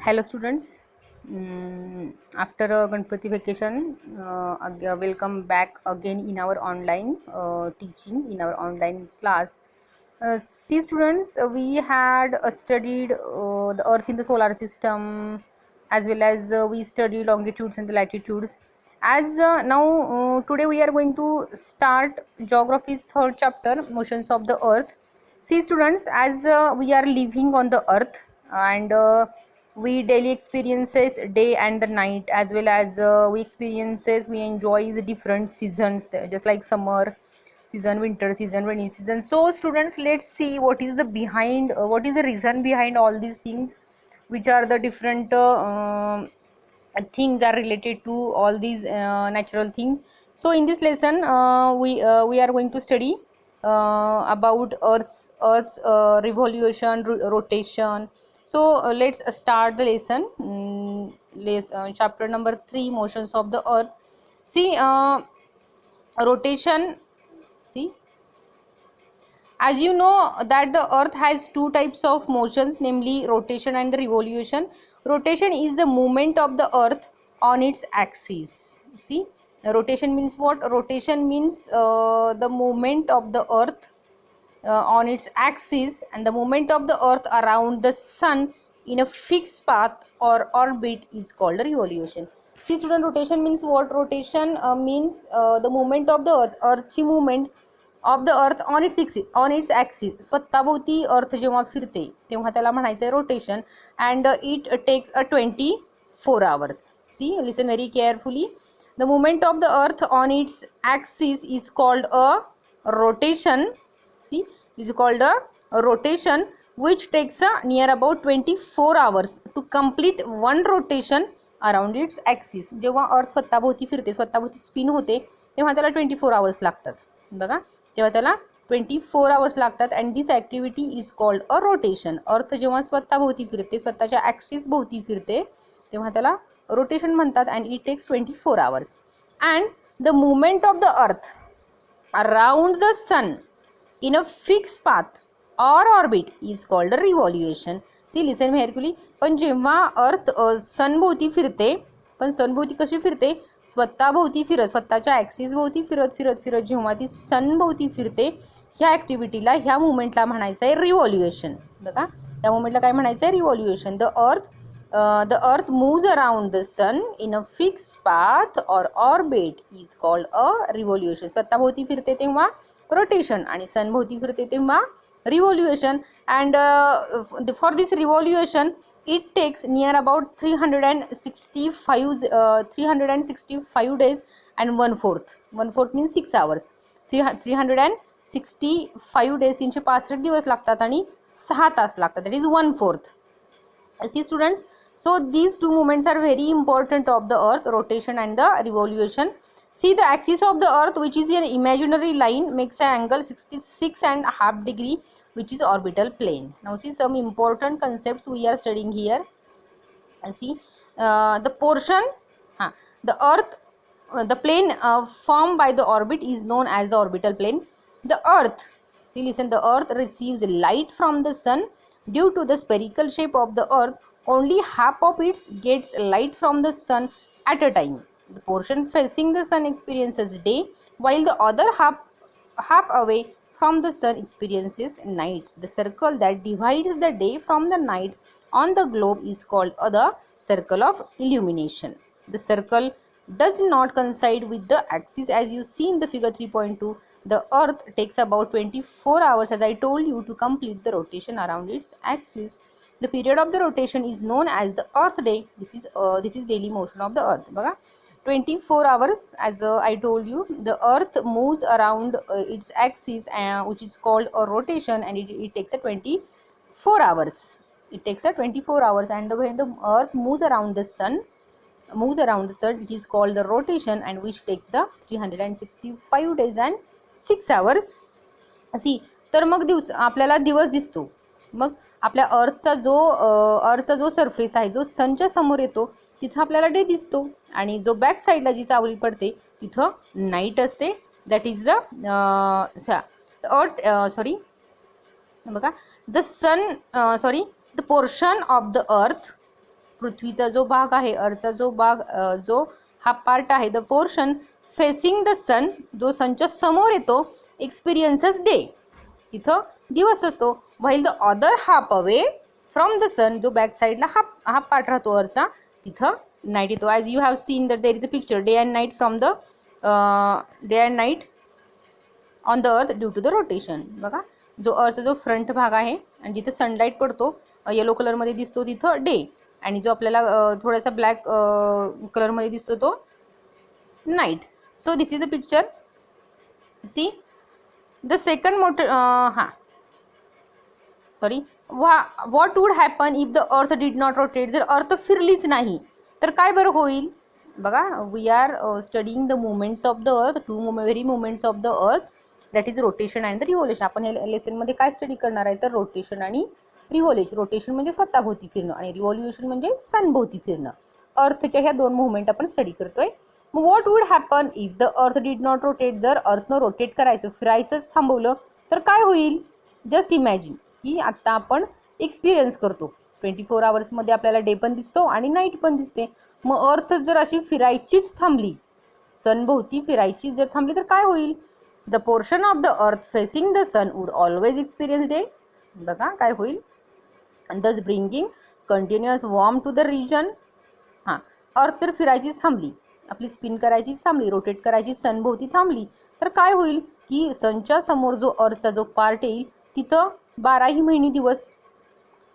Hello students. After a Ganpati vacation, welcome back again in our online teaching, in our online class. See students, we had studied the earth in the solar system, as well as we studied longitudes and the latitudes. As now today we are going to start geography's third chapter, motions of the earth. See students, as we are living on the earth, and we daily experiences day and the night, as well as we enjoy the different seasons, just like summer season, winter season, rainy season. So students, let's see what is the behind, what is the reason behind all these things, which are the different things are related to all these natural things. So in this lesson we are going to study about earth's revolution, rotation. So let's start the lesson. Chapter number 3, motions of the earth. See, rotation. See, as you know that the earth has two types of motions, namely rotation and the revolution. Rotation is the movement of the earth on its axis. See, rotation means what? Rotation means the movement of the earth on its axis, and the movement of the earth around the sun in a fixed path or orbit is called a revolution. See student, rotation means what? Rotation means the movement of the earthची movement of the earth on its axis. स्वतःभोवती earth जेव्हा फिरते तेव्हा त्याला म्हणायचं आहे rotation, and it takes a 24 hours. See, listen very carefully. The movement of the earth on its axis is called a rotation. See, is called a rotation which takes a near about 24 hours to complete one rotation around its axis. जेव्हा अर्थ स्वतःभोवती फिरते, स्वतःभोवती spin होते, तेव्हा त्याला 24 hours लागतात. बघा, तेव्हा त्याला 24 hours लागतात. And this activity is called a rotation. अर्थ जेव्हा स्वतःभोवती फिरते, स्वतःच्या ॲक्सिस भोवती फिरते, तेव्हा त्याला रोटेशन म्हणतात. And it takes 24 hours. And the movement of the earth around the sun in a fixed path or orbit is called a revolution. See, listen carefully. पण जेव्हा अर्थ सनभोवती फिरते, पण सनभोवती कशी फिरते? स्वतःभोवती फिरत, स्वतःच्या ॲक्सिस भोवती फिरत फिरत फिरत जेव्हा ती सनभोवती फिरते, ह्या ॲक्टिव्हिटीला, ह्या मुवमेंटला म्हणायचं आहे रिव्हॉल्युएशन. बघा, त्या मुवमेंटला काय म्हणायचं आहे? रिव्हॉल्युएशन. The earth moves around the sun in a fixed path or orbit is called a revolution. स्वतःभोवती फिरते तेव्हा रोटेशन, आणि सनभोवती फिरते तेव्हा revolution. And for this revolution it takes near about 365 days and 1/4. 1/4 means 6 hours. 365 days, 365 दिवस लागतात आणि 6 तास लागतात. that is 1/4. See students, so these two movements are very important of the earth, rotation and the revolution. See, the axis of the earth, which is an imaginary line, makes an angle 66.5 degree, which is orbital plane. Now see some important concepts we are studying here. See, the portion, the earth, the plane formed by the orbit is known as the orbital plane. The earth, see, listen, the earth receives light from the sun. Due to the spherical shape of the earth, only half of it gets light from the sun at a time. The portion facing the sun experiences day, while the other half away from the sun experiences night. The circle that divides the day from the night on the globe is called the circle of illumination. The circle does not coincide with the axis, as you see in the figure 3.2. The earth takes about 24 hours, as I told you, to complete the rotation around its axis. The period of the rotation is known as the earth day. This is daily motion of the earth. Baga, 24 hours, as I told you, the earth moves around its axis, which is called a rotation, and it takes a 24 hours. It takes a 24 hours. And when the earth moves around the sun, it is called the rotation, and which takes the 365 days and 6 hours. C, तर मग आपल्याला दिवस दिसतो. मग आपल्या अर्थचा जो surface आहे, जो सनच्या समोर येतो, तिथं आपल्याला डे दिसतो. आणि जो बॅक साईडला जी सावली पडते तिथं नाईट असते. That is the earth, sorry, बघा, the sun, sorry, the portion of the earth पृथ्वीचा जो भाग आहे, अर्थचा जो भाग, जो हा पार्ट आहे, the portion facing the sun, जो सनच्या समोर येतो, एक्सपिरियन्सेस डे, तिथं दिवस असतो. While the other half away from the sun, जो बॅक साईडला हा पार्ट राहतो अर्थचा, तिथं नाईट येतो. As you have seen that there is a picture day and night from the day and night on the earth due to the rotation. बघा, जो अर्थचा जो front भाग आहे आणि जिथे सनलाईट पडतो, येलो कलरमध्ये दिसतो, तिथं डे, आणि जो आपल्याला थोडासा ब्लॅक कलरमध्ये दिसतो तो night. So this is the picture. See the second motor, what would happen if the earth did not rotate. जर अर्थ फिरलीच नाही तर काय बरं होईल. बघा, we are studying the movements of the earth, very movements of the earth, that is rotation and the revolution. आपण हे लेसनमध्ये काय स्टडी करणार आहे तर रोटेशन आणि रिव्होल्युशन. रोटेशन म्हणजे स्वतःभोवती फिरणं आणि रिव्होल्युशन म्हणजे सनभोवती फिरणं. अर्थच्या ह्या दोन मुवमेंट आपण स्टडी करतोय. मग what would happen if the earth did not rotate. जर अर्थनं रोटेट करायचं, फिरायचंच थांबवलं तर काय होईल. जस्ट इमॅजिन की आत्ता आपण एक्सपिरियन्स करतो 24 आवर्समध्ये आपल्याला डे पण दिसतो आणि नाईट पण दिसते. मग अर्थ जर अशी फिरायचीच थांबली, सनभोवती फिरायचीच जर थांबली तर काय होईल. The portion of the earth facing the sun would always experience day. बघा काय होईल. Thus bringing continuous warm to the region. Earth जर फिरायचीच थांबली, आपली स्पिन करायचीच थांबली, रोटेट करायची सनभोवती थांबली तर काय होईल की सनच्या समोर जो अर्थचा जो पार्ट येईल तिथं 12ही महिने दिवस,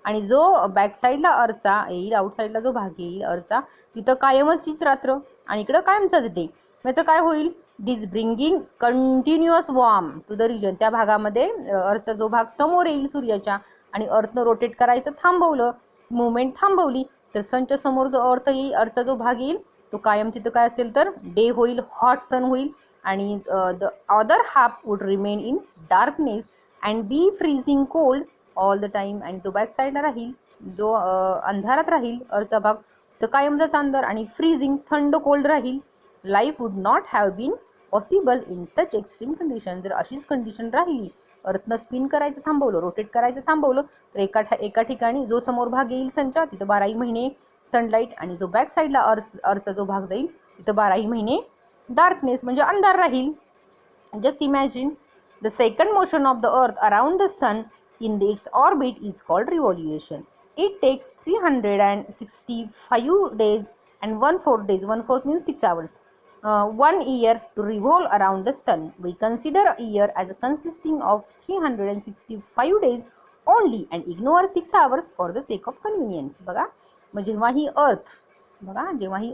आणि जो बॅक साईडला अर्थचा येईल, आउटसाईडला जो भाग येईल अर्थचा, तिथं कायमच तीच रात्र आणि इकडं कायमचाच डे. याचं काय होईल. This bringing continuous warm to the region. त्या भागामध्ये अर्थचा जो भाग समोर येईल सूर्याच्या, आणि अर्थनं रोटेट करायचं थांबवलं, मुवमेंट थांबवली, तर सनच्या समोर जो अर्थ येईल, अर्थचा जो भाग येईल तो कायम तिथं काय असेल तर डे होईल, हॉट सन होईल, आणि the other half would remain in darkness and be freezing cold all the time. आणि जो बॅक साईडला राहील, जो अंधारात राहील अर्थचा भाग, तर कायमचाच अंधार आणि फ्रीजिंग थंड कोल्ड राहील. Life would not have been possible in such extreme condition. जर अशीच कंडिशन राहिली, अर्थनं स्पिन करायचं थांबवलं, रोटेट करायचं थांबवलं, तर एका ठिकाणी जो समोर भाग येईल सनच्या, तिथं 12ही महिने सनलाईट, आणि जो बॅक साईडला अर्थचा जो भाग जाईल तिथं 12ही महिने डार्कनेस म्हणजे अंधार राहील. Just imagine. The second motion of the earth around the sun in its orbit is called revolution. It takes 365 days and 1/4 days. 1/4 means 6 hours. 1 year to revolve around the sun. We consider a year as consisting of 365 days only and ignore 6 hours for the sake of convenience. बघा, मग जेव्हा ही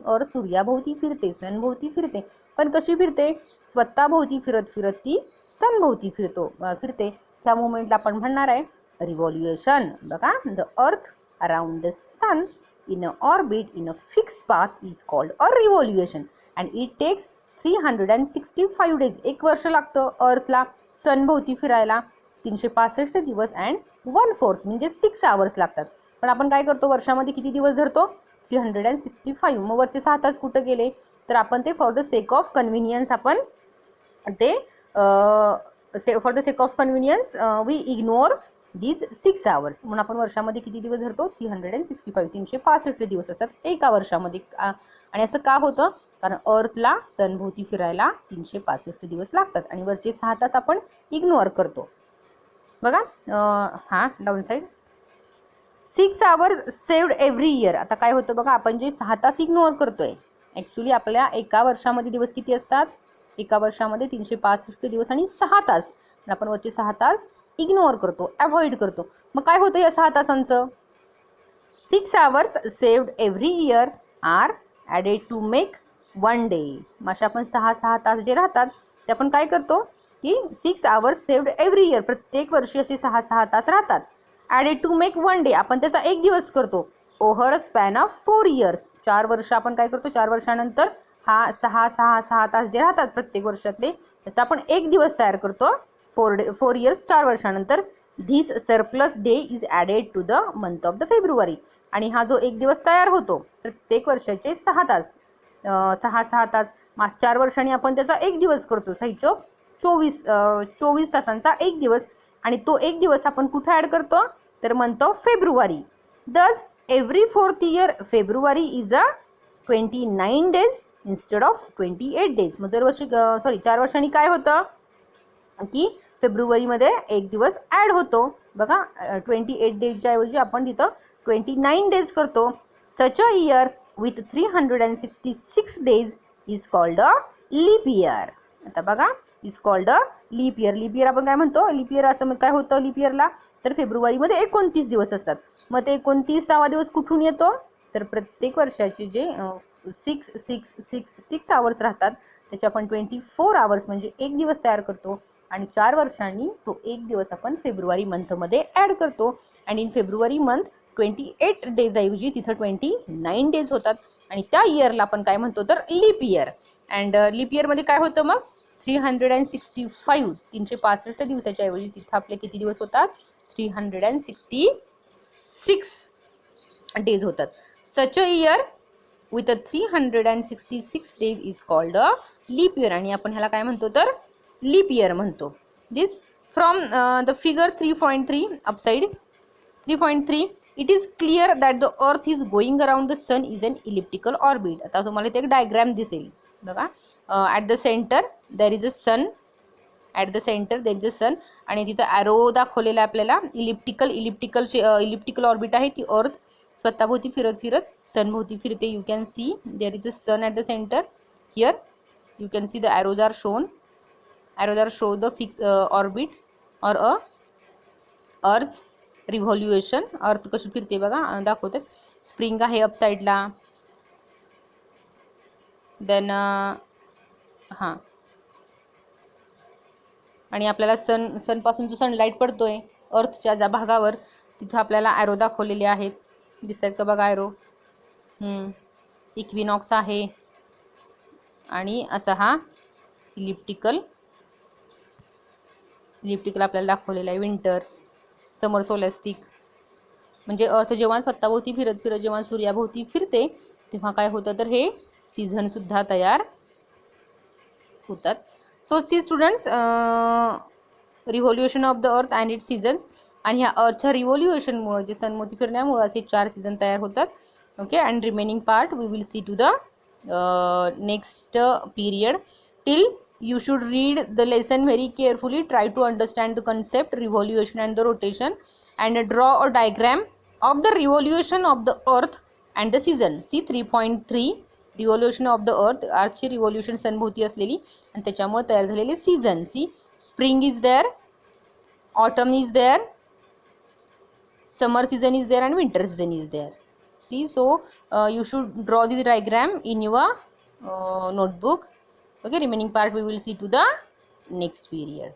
अर्थ सूर्याभोवती फिरते, सनभोवती फिरते, पण कशी फिरते. स्वतःभोवती फिरत फिरत ती सनभोवती फिरते. ह्या मुवमेंटला आपण म्हणणार आहे रिव्हॉल्युशन. बघा, the earth around the sun in a orbit in a fix path is called a revolution and it takes 365 days. 1 वर्ष लागतं अर्थला सनभोवती फिरायला, 365 दिवस अँड 1/4 म्हणजे 6 आवर्स लागतात. पण आपण काय करतो, वर्षामध्ये किती दिवस धरतो. 365. मग वरचे 6 तास कुठं गेले तर आपण ते for the sake of convenience आपण ते for the sake of convenience we ignore these 6 hours. म्हणून आपण वर्षामध्ये किती दिवस धरतो. 365 365 दिवस असतात एका वर्षामध्ये. आणि असं का होतं, कारण अर्थला सनभोवती फिरायला 365 दिवस लागतात आणि वरचे 6 तास आपण इग्नोर करतो. बघा, down side. 6 hours saved every year. आता काय होतं बघा, आपण जे 6 तास इग्नोर करतोय, ॲक्च्युली आपल्या एका वर्षामध्ये दिवस किती असतात. एका वर्षामध्ये 365 दिवस आणि 6 तास. आपण वरचे 6 तास इग्नोर करतो, अवॉइड करतो. मग काय होतं या 6 तासांचं. 6 hours saved every year are added to make 1 day. मग अशा आपण 6 तास जे राहतात ते आपण काय करतो की 6 आवर्स सेव्ड एव्हरी इयर, प्रत्येक वर्षी असे 6 तास राहतात. ॲडेड टू मेक 1 डे, आपण त्याचा एक दिवस करतो. Over a span of 4 years, 4 वर्ष आपण काय करतो, 4 वर्षानंतर हा 6 तास जे राहतात प्रत्येक वर्षातले, त्याचा आपण एक दिवस तयार करतो. 4 इयर्स, 4 वर्षानंतर. This surplus day is added to the month of the फेब्रुवारी. आणि हा जो एक दिवस तयार होतो प्रत्येक वर्षाचे 6 तास, 6 तास, 4 वर्षांनी आपण त्याचा एक दिवस करतो. 24 तासांचा एक दिवस. आणि तो एक दिवस आपण कुठे ॲड करतो तर मंथ ऑफ फेब्रुवारी. दस every fourth year February is a 29 days instead of 28 days. मग दरवर्षी 4 वर्षांनी काय होतं की फेब्रुवारीमध्ये एक दिवस ॲड होतो बघा. 28 डेजच्या ऐवजी आपण तिथं 29 डेज करतो. Such a year with 366 days is called a leap year. आता बघा, is called a leap year. Leap year आपण काय म्हणतो, लीप इयर असं काय होतं लीप इयरला, तर फेब्रुवारीमध्ये 29 दिवस असतात. मग ते 29वा दिवस कुठून येतो, तर प्रत्येक वर्षाचे जे 6 आवर्स राहतात त्याचे आपण 24 आवर्स म्हणजे एक दिवस तयार करतो आणि 4 वर्षांनी तो एक दिवस आपण फेब्रुवारी मंथमध्ये ॲड करतो. And in February month 28 days ऐवजी तिथं 29 डेज होतात आणि त्या इयरला आपण काय म्हणतो तर लीप इयर. अँड लीप इयरमध्ये काय होतं मग 365 दिवसाच्या ऐवजी तिथं आपले किती दिवस होतात 366 डेज होतात. Such a year with 366 days is called a leap year आणि आपण ह्याला काय म्हणतो तर लीप इयर म्हणतो. This from the figure 3.3 upside 3.3 it is clear that the earth is going around the sun is an elliptical orbit. आता तुम्हाला इथे एक डायग्राम दिसेल बघा. At the centre there is a sun, at the centre there is a sun आणि तिथं arrow दाखवलेला आहे आपल्याला. इलिप्टिकल ऑर्बिट आहे ती अर्थ स्वतःभोवती फिरत फिरत सनभोवती फिरते. You can see there is a sun at the centre. Here you can see the arrows are shown. Arrows are show the fixed orbit or a earth revolution. अर्थ कशी फिरते बघा दाखवतात. स्प्रिंग आहे अप साईडला, देन हां आणि आपल्याला सनपासून जो सनलाईट पडतोय अर्थच्या ज्या भागावर तिथं आपल्याला ॲरो दाखवलेले आहेत. दिसतात का बघा ॲरो. इक्विनॉक्स आहे आणि असा हा इलिप्टिकल आपल्याला दाखवलेला आहे. विंटर, समर सोलॅस्टिक म्हणजे अर्थ जेव्हा स्वतःभोवती फिरत फिरत जेव्हा सूर्याभोवती फिरते तेव्हा काय होतं तर हे सीझनसुद्धा तयार होतात. So see students revolution of the earth and its seasons. आणि ह्या अर्थच्या रिव्हॉल्युशनमुळे जे सनभोवती फिरण्यामुळे असे 4 सीझन तयार होतात. Okay. And remaining part we will see to the next period. Till you should read the lesson very carefully, try to understand the concept revolution and the rotation and draw a diagram of the revolution of the earth and the season. See 3.3 revolution of the earth, earthची revolution सनभोवती असलेली आणि त्याच्यामुळे तयार झालेले season. See spring is there, autumn is there, summer season is there and winter season is there. See, so you should draw this diagram in your notebook. Okay, remaining part we will see to the next period.